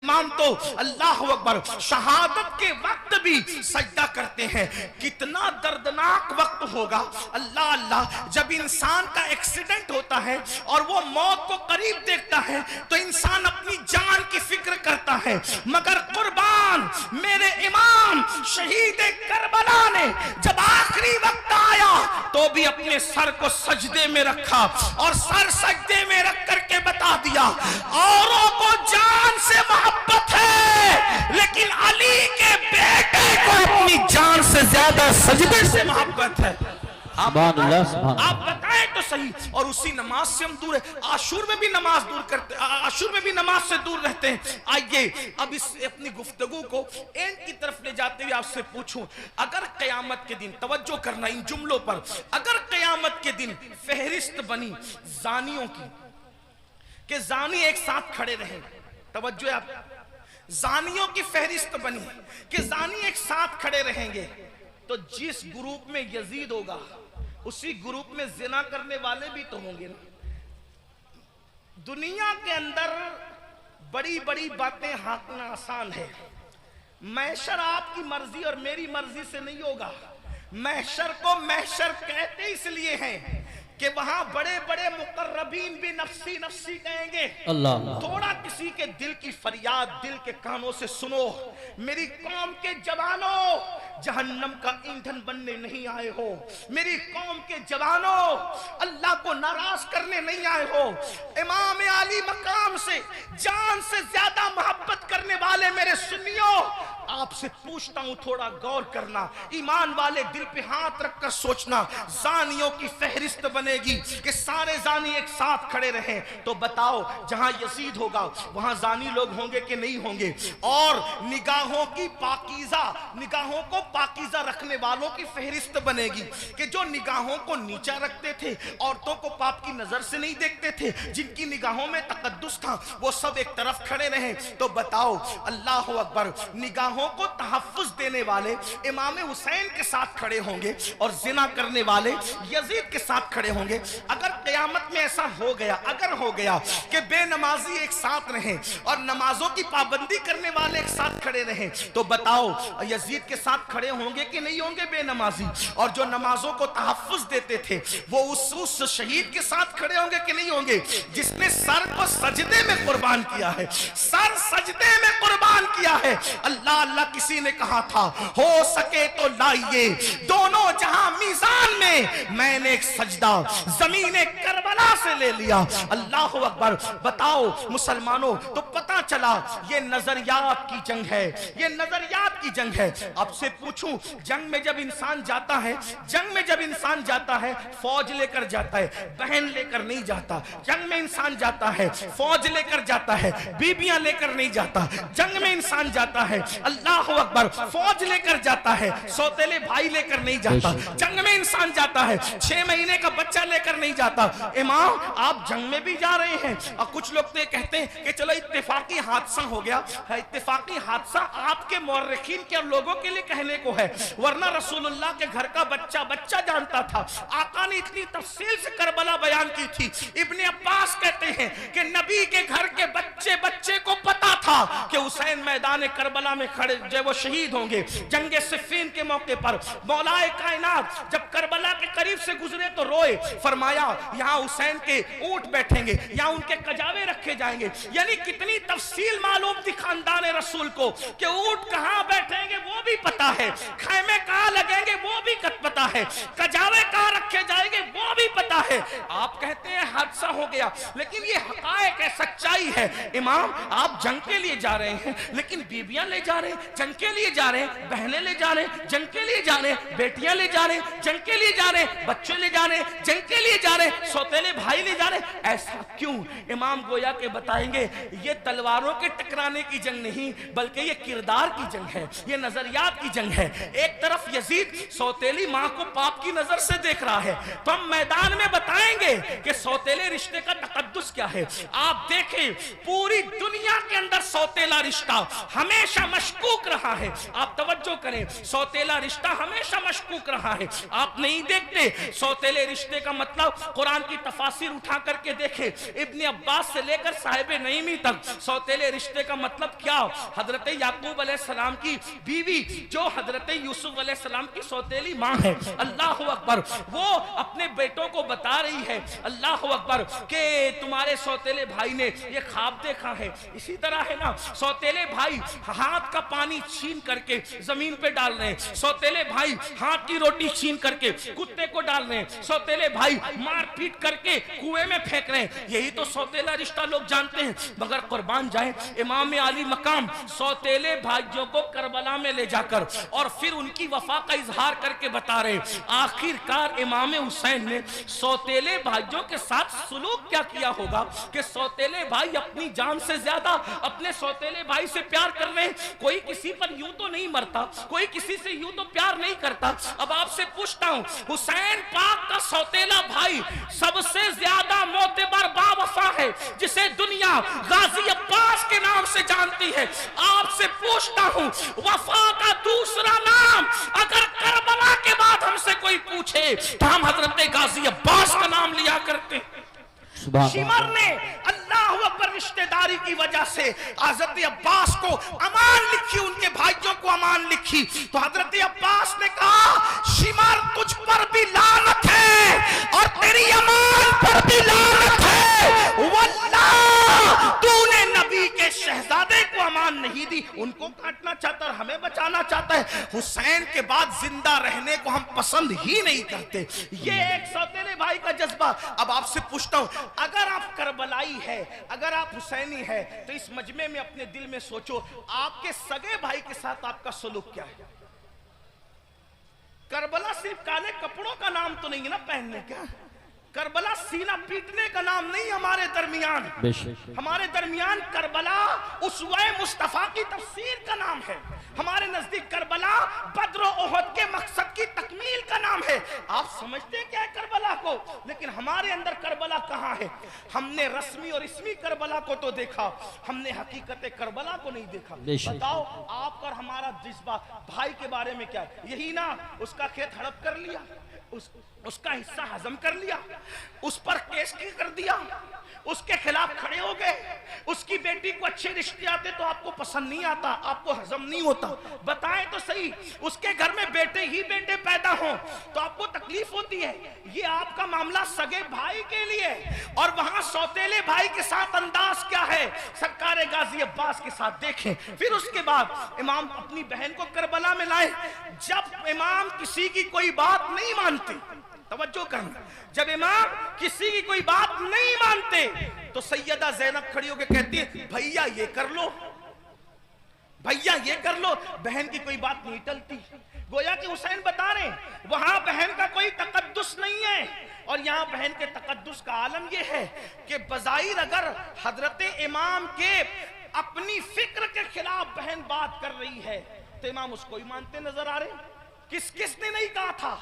इमाम तो अल्लाह अकबर शहादत के वक्त भी सजदा करते हैं। कितना दर्दनाक वक्त होगा अल्लाह अल्लाह, जब इंसान का एक्सीडेंट होता है और वो मौत को करीब देखता है तो इंसान अपनी जान की फिक्र करता है। मगर कुर्बान मेरे इमाम शहीद करबला ने जब आखिरी वक्त आया तो भी अपने सर को सजदे में रखा और सर सजदे में रख करके बता दिया, औरों को जान से मोहब्बत है लेकिन अली के बेटे को अपनी जान से ज्यादा सजदे से मोहब्बत है। आप बताएं तो सही। और उसी नमाज से हम दूर है। आशूर में भी नमाज दूर करते, आशूर में भी नमाज से दूर रहते हैं। आइए अब इस अपनी गुफ्तगू को एंड की तरफ ले जाते हुए आपसे पूछूं, अगर कयामत के दिन, तवज्जो करना इन जुमलों पर, अगर कयामत के दिन फहरिस्त बनी जानियों की कि जानी एक साथ खड़े रहे, तवज्जो आप, जानियों की फहरिस्त बनी कि जानी एक साथ खड़े रहेंगे, तो जिस ग्रुप में यजीद होगा उसी ग्रुप में जिना करने वाले भी तो होंगे ना। दुनिया के अंदर बड़ी बड़ी बातें हाकना आसान है। महशर आपकी मर्जी और मेरी मर्जी से नहीं होगा। महशर को महशर कहते इसलिए हैं कि वहां बड़े बड़े मुकर्रबीन भी नफ्सी नफ्सी कहेंगे। अल्लाह, थोड़ा किसी के दिल की फरियाद दिल के कानों से सुनो। मेरी कौम के जवानों, जहन्नम का ईंधन बनने नहीं आए हो। मेरी कौम के जवानों, अल्लाह को नाराज करने नहीं आए हो। इमाम आली मकाम से जान से ज्यादा मोहब्बत करने वाले मेरे सुन्नियों, आपसे पूछता हूं थोड़ा गौर करना, ईमान वाले दिल पे हाथ रखकर सोचना। जानियों की फहरिस्त बनेगी कि सारे जानी एक साथ खड़े रहे, तो बताओ जहां यजीद होगा वहां जानी लोग होंगे कि नहीं होंगे? और निगाहों की पाकीज़ा, निगाहों को पाकीज़ा रखने वालों की फहरिस्त बनेगी कि जो निगाहों को नीचा रखते थे, औरतों को पाप की नजर से नहीं देखते थे, जिनकी निगाहों में तकद्दुस था, वो सब एक तरफ खड़े रहे। तो बताओ अल्लाह अकबर, निगाहों को तहफ्फुज देने वाले इमाम हुसैन के साथ खड़े होंगे और जिना करने वाले यजीद के साथ खड़े होंगे। अगर क़यामत में ऐसा हो गया, अगर हो गया कि बेनमाजी एक साथ रहे और नमाजों की पाबंदी करने वाले एक साथ खड़े रहे, तो बताओ यजीद के साथ खड़े होंगे कि नहीं होंगे बेनमाजी? और जो नमाजों को तहफ्फुज देते थे वो उस शहीद के साथ खड़े होंगे कि नहीं होंगे, जिसने सर को सजदे में कुर्बान किया है, सर सजदे में कुर्बान किया है। अल्लाह अल्लाह, किसी ने कहा था हो सके तो लाइए दोनों जहां मीजान में, मैंने एक सजदा जमीने करबला से ले लिया। अल्लाह अकबर। बताओ मुसलमानों, तो पता चला ये नजरियात की जंग है, ये नजरियात की जंग है। अब से पूछूं, जंग में जब इंसान जाता है, जंग में जब इंसान जाता है फौज लेकर जाता है, बहन लेकर नहीं जाता। जंग में इंसान जाता है फौज लेकर जाता है, बीबियां लेकर नहीं जाता। जंग में इंसान जाता है, अल्लाह अकबर, फौज लेकर जाता है, सौतेले भाई लेकर नहीं जाता। जंग में इंसान जाता है 6 महीने का बच्चा लेकर नहीं जाता। इमाम आप जंग में भी जा रहे हैं, और कुछ लोग तो कहते हैं कि चलो इत्तेफाकी हादसा हो गया। इत्तेफाकी हादसा आपके मौर्रिखीन के लोगों के लिए कहने को है, वरना रसूलुल्लाह के घर का बच्चा बच्चा जानता था। आका ने इतनी तफसील से करबला बयान की थी। इब्ने अब्बास कहते हैं कि नबी के घर के बच्चे बच्चे को पता था कि हुसैन मैदान करबला में खड़े जब वो शहीद होंगे। जंगे सिफ़ीन के मौके पर मौलाए कायनात जब करबला के करीब से गुजरे तो रोए, फरमाया यहाँ हुसैन के ऊंट बैठेंगे, यहाँ उनके कजावे रखे जाएंगे। यानी कितनी तफसील मालूम थी खानदान रसूल को कि ऊंट कहाँ बैठेंगे वो भी पता है, खैमे कहाँ लगेंगे वो भी पता है, कजावे कहाँ रखे जाएंगे वो भी पता है। आप कहते हैं हादसा हो गया, लेकिन ये हकायक है, सच्चाई है। इमाम आप जंग के लिए जा रहे हैं, लेकिन बीबियां ले जा रहे हैं, जंग के लिए जा रहे हैं, बहनें ले जा रहे हैं, जंग के लिए जा रहे हैं, बेटियां ले जा रहे हैं, जंग के लिए जा रहे हैं, बच्चे ले जा रहे हैं, जंग के लिए जा रहे हैं, सौतेले भाई ले जा रहे हैं। ऐसा क्यों? इमाम गोया के बताएंगे ये तलवारों के टकराने की जंग नहीं, बल्कि ये किरदार की जंग है, ये नजरियात की जंग है। एक तरफ यजीद सौतेली मां को पाप की नजर से देख रहा है, तो हम मैदान में हमें बताएंगे कि सौतेले रिश्ते का तकद्दुस क्या है। आप देखें पूरी दुनिया के अंदर सौतेला रिश्ता हमेशा मशकूक रहा है। आप तवज्जो करें, सौतेला रिश्ता हमेशा मशकूक रहा है। आप नहीं देखते सौतेले रिश्ते का मतलब कुरान की तफासिर उठा करके देखें, इब्ने अब्बास से लेकर साहिब नईमी तक सौतेले रिश्ते का मतलब क्या। हजरत याकूब अलैहिस्सलाम की बीवी जो हजरत यूसुफ अलैहिस्सलाम की सौतेली माँ है, अल्लाह अकबर, वो अपने बेटों को बता रही है, अल्लाह अकबर, के तुम्हारे सौतेले भाई ने ये ख्वाब देखा है। इसी तरह है ना, सौतेले भाई हाथ का पानी छीन करके जमीन पे डाल रहे हैं, सौतेले भाई हाथ की रोटी छीन करके कुत्ते को डाल रहे हैं, सौतेले भाई मार पीट करके कुएं में फेंक रहे हैं। यही तो सौतेला रिश्ता लोग जानते हैं। मगर कुर्बान जाए, इमाम आली मकाम सौतेले भाइयों को करबला में ले जाकर और फिर उनकी वफा का इजहार करके बता रहे, आखिरकार इमाम हुसैन ने सौतेले भाइयों के साथ सुलूक क्या किया होगा कि सौतेले भाई अपनी जान से ज्यादा अपने सौतेले भाई से प्यार कर रहे हैं। कोई किसी पर यूं तो नहीं मरता, कोई किसी से यूं तो प्यार नहीं करता। अब आपसे पूछता हूं, हुसैन पाक का सौतेला भाई सबसे ज्यादा मोतबर बावफा है, जिसे दुनिया गाजी अब्बास के नाम से जानती है। आपसे पूछता हूं, वफा का दूसरा नाम अगर करबला के बाद हमसे कोई पूछे तो हम हजरत गाजी अब्बास का नाम लिया करते। शिमर ने अल्लाह अकबर रिश्तेदारी की वजह से हजरत अब्बास को अमान लिखी, उनके भाइयों को अमान लिखी। तो हजरत अब्बास ने कहा, शिमर तुझ पर भी लानत है और तेरी अमान पर भी लानत है। वल्लाह तूने नबी के शहजादे को अमान नहीं दी, उनको काटना चाहता है, हमें बचाना चाहता है। हुसैन के बाद जिंदा रहने को हम पसंद ही नहीं करते। ये एक सौतेले भाई का जज्बा। अब आपसे पूछता हूं, अगर आप करबलाई है, अगर आप हुसैनी है, तो इस मजमे में अपने दिल में सोचो, आपके सगे भाई के साथ आपका सलूक क्या है। करबला सिर्फ काले कपड़ों का नाम तो नहीं है ना पहनने का। करबला सीना पीटने का नाम नहीं। हमारे दरमियान करबला उसवे मुस्तफा की तफसीर का नाम है। हमारे नजदीक करबला बद्र ओहद के मकसद की तकमील का नाम है। आप समझते क्या है करबला को, लेकिन हमारे अंदर करबला कहाँ है। हमने रस्मी और इसमी करबला को तो देखा, हमने हकीकत करबला को नहीं देखा। बताओ आप और हमारा जज्बा भाई के बारे में क्या है। यही ना, उसका खेत हड़प कर लिया, उसका हिस्सा हजम कर लिया, उस पर केस कर दिया, उसके खिलाफ खड़े हो गए। उसकी बेटी को अच्छे रिश्ते आते तो आपको पसंद नहीं आता, आपको हजम नहीं होता। बताएं तो सही, उसके घर में बेटे ही बेटे पैदा हो तो आपको तकलीफ होती है। ये आपका मामला सगे भाई के लिए, और वहां सौतेले भाई के साथ अंदाज क्या है सरकार गाजी अब्बास के साथ देखें। फिर उसके बाद इमाम अपनी बहन को करबला में लाए। जब इमाम किसी की कोई बात नहीं मानते, तवज्जो करना, जब इमाम किसी की कोई बात नहीं मानते तो सैयदा ज़ैनब खड़ी होकर कहती है, भैया ये कर लो, भैया ये कर लो। बहन की कोई बात नहीं टलती। गोया कि हुसैन बता रहे वहां बहन का कोई तकद्दुस नहीं है, और यहाँ बहन के तकद्दुस का आलम यह है कि बज़ाहिर अगर हजरत इमाम के अपनी फिक्र के खिलाफ बहन बात कर रही है तो इमाम उसको ही मानते नजर आ रहे। किसने नहीं कहा था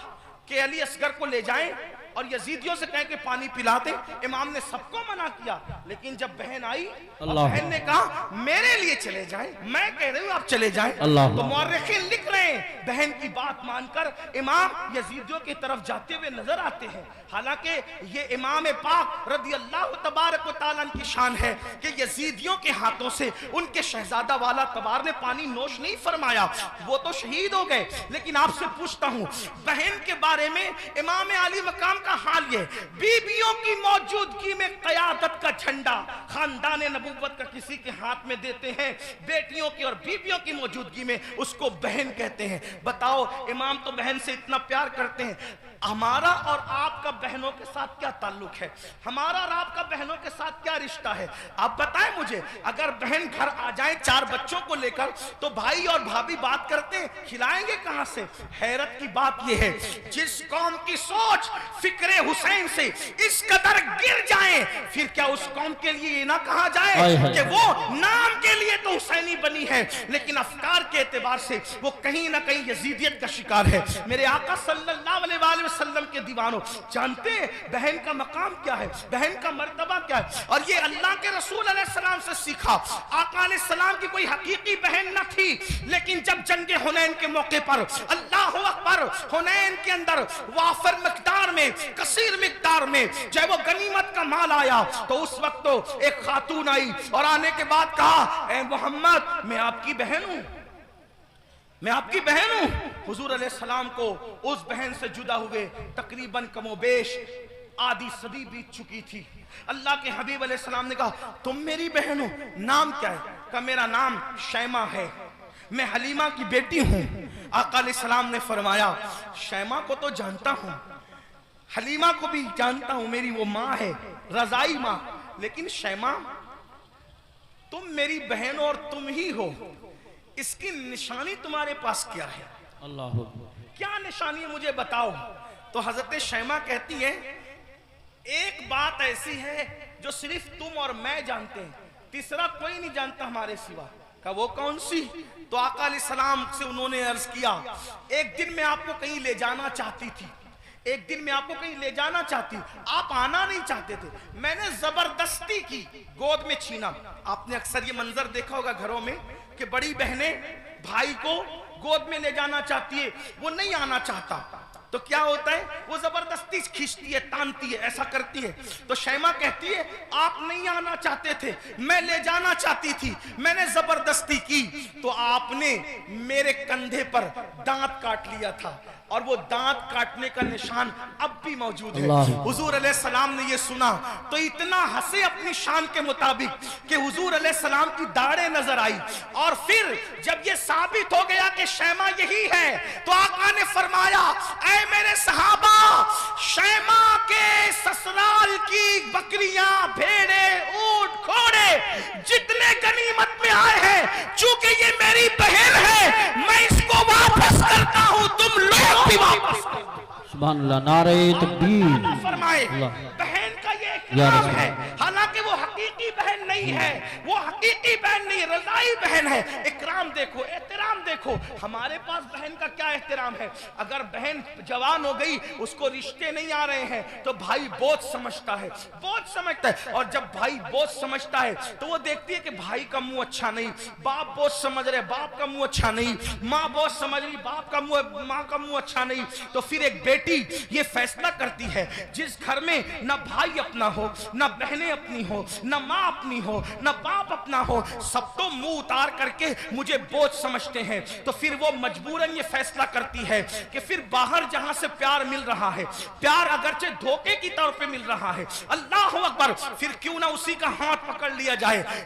कि अली असगर को ले जाएं और यजीदियों से कह के पानी पिला दें। इमाम ने सबको मना किया, लेकिन जब बहन आई और बहन ने कहा मेरे लिए चले जाएं, मैं कह रही हूं आप चले जाएं, तो मुअर्रिखीन लिख रहे हैं बहन की बात मानकर इमाम यजीदियों की तरफ जाते हुए नजर आते हैं। हालांकि ये इमाम पाक रज़ी अल्लाह तबारक व तआला की शान है कि यजीदियों के हाथों से उनके शहजादा वाला तबार ने पानी नोश नहीं फरमाया, वो तो शहीद हो गए। लेकिन आपसे पूछता हूं, बहन के बारे में इमाम आली मकाम का हाल ये, बीबियों की मौजूदगी में क़यादत का झंडा खानदान नबूवत का किसी के हाथ में देते हैं, बेटियों की और बीबियों की मौजूदगी में उसको बहन कहते हैं। बताओ इमाम तो बहन से इतना प्यार करते हैं, हमारा और आपका बहनों के साथ क्या ताल्लुक है, हमारा और आपका बहनों के साथ क्या रिश्ता है। आप बताएं मुझे, अगर बहन घर आ जाए 4 बच्चों को लेकर तो भाई और भाभी बात करते हैं, खिलाएंगे कहां से। हैरत की बात यह है, जिस जिस कौम की सोच फिक्रे हुसैन से इस कदर गिर जाए, फिर क्या उस कौम के लिए ना कहा जाए कि वो नाम के लिए तो हुसैनी बनी है लेकिन अफकार के एतबार से वो कहीं ना कहीं यजीदियत का शिकार है। मेरे आका सल्लल्लाहु अलैहि वसल्लम के दीवानों, जानते हैं बहन का मकाम क्या है, बहन का मर्तबा क्या है? और ये अल्लाह के रसूल अलैहिस्सलाम से सीखा। आका अलैहिस्सलाम की कोई हकीकी बहन न थी, लेकिन जब जंग हुनैन के मौके पर अल्लाहु अकबर, हुनैन के अंदर वाफर मिकदार में, कसीर मिकदार में जब वो गनीमत का माल आया तो उस वक्त तो एक खातून आई और आने के बाद कहा, ए मोहम्मद मैं आपकी बहन हूं, मैं आपकी बहन हूं। हुजूर अलैहिस्सलाम को उस बहन से जुदा हुए तकरीबन कमोबेश आधी सदी बीत चुकी थी। अल्लाह के हबीब अलैहिस्सलाम ने कहा, तुम मेरी बहन हो, नाम क्या है? कहा, मेरा नाम शैमा है, मैं हलीमा की बेटी हूं। आका अलैहिस्सलाम ने फरमाया, शैमा को तो जानता हूं, हलीमा को भी जानता हूं, मेरी वो माँ है, रजाई माँ, लेकिन शैमा तुम मेरी बहन और तुम ही हो, इसकी निशानी तुम्हारे पास क्या है? अल्लाह, क्या निशानी है मुझे बताओ। तो हजरत शैमा कहती है, एक बात ऐसी है जो सिर्फ तुम और मैं जानते हैं, तीसरा कोई नहीं जानता हमारे सिवा। का वो कौन सी? तो आका अलैहिस्सलाम से उन्होंने अर्ज किया, एक दिन मैं आपको कहीं ले जाना चाहती थी, एक दिन मैं आपको कहीं ले जाना चाहती, आप आना नहीं चाहते थे, मैंने जबरदस्ती की, गोद में छीना। आपने अक्सर ये मंजर देखा होगा घरों में कि बड़ी बहनें भाई को गोद में ले जाना चाहती है, वो नहीं आना चाहता, तो क्या होता है, वो जबरदस्ती खींचती है, तानती है, ऐसा करती है। तो शैमा कहती है, आप नहीं आना चाहते थे, मैं ले जाना चाहती थी, मैंने जबरदस्ती की, तो आपने मेरे कंधे पर दांत काट लिया था और वो दांत काटने का निशान अब भी मौजूद है। हुजूर अलैहिस्सलाम ने ये सुना तो इतना हंसे अपनी शान के मुताबिक कि हुजूर अलैहिस्सलाम की दाढ़ें नजर आई। और फिर जब ये साबित हो गया कि शैमा यही है, तो आका ने फरमाया, ऐ मेरे सहाबा, शैमा के ससुराल की बकरियां, भेड़े, ऊंट, घोड़े जितने गनीमत में आए हैं, चूंकि ये मेरी बहन है, मैं इसको वापस करता हूं, तुम लोग भी वापस करो। सुभान अल्लाह, नारे तकबीर। फरमाए, बहन का ये इकराम है, हालांकि वो हकीकी बहन नहीं है, वो हकीकी बहन नहीं, रज़ाई बहन है। इकराम देखो, एहतराम देखो, हमारे पास बहन का क्या एहतराम है। अगर बहन जवान हो गई, उसको रिश्ते नहीं आ रहे हैं, तो भाई बोझ समझता है, बोझ समझता है। और जब भाई बोझ समझता है तो वो देखती है कि भाई का मुंह अच्छा नहीं, बाप बोझ समझ रहे, बाप का मुंह अच्छा नहीं, माँ बोझ समझ रही, बाप का मुंह, माँ का मुंह अच्छा नहीं। तो फिर एक बेटी ये फैसला करती है, जिस घर में न भाई अपना हो, न बहनें अपनी हो, न माँ अपनी हो, न बाप अपना हो, सब तो मुंह उतार करके मुझे बोझ समझते हैं, तो फिर वो मजबूरन ये फैसला करती है कि फिर बाहर जहां से प्यार मिल रहा है, प्यार अगरचे धोखे की तौर पे मिल रहा है, अल्लाह हू अकबर, फिर क्यों ना उसी का हाथ पकड़ लिया जाए।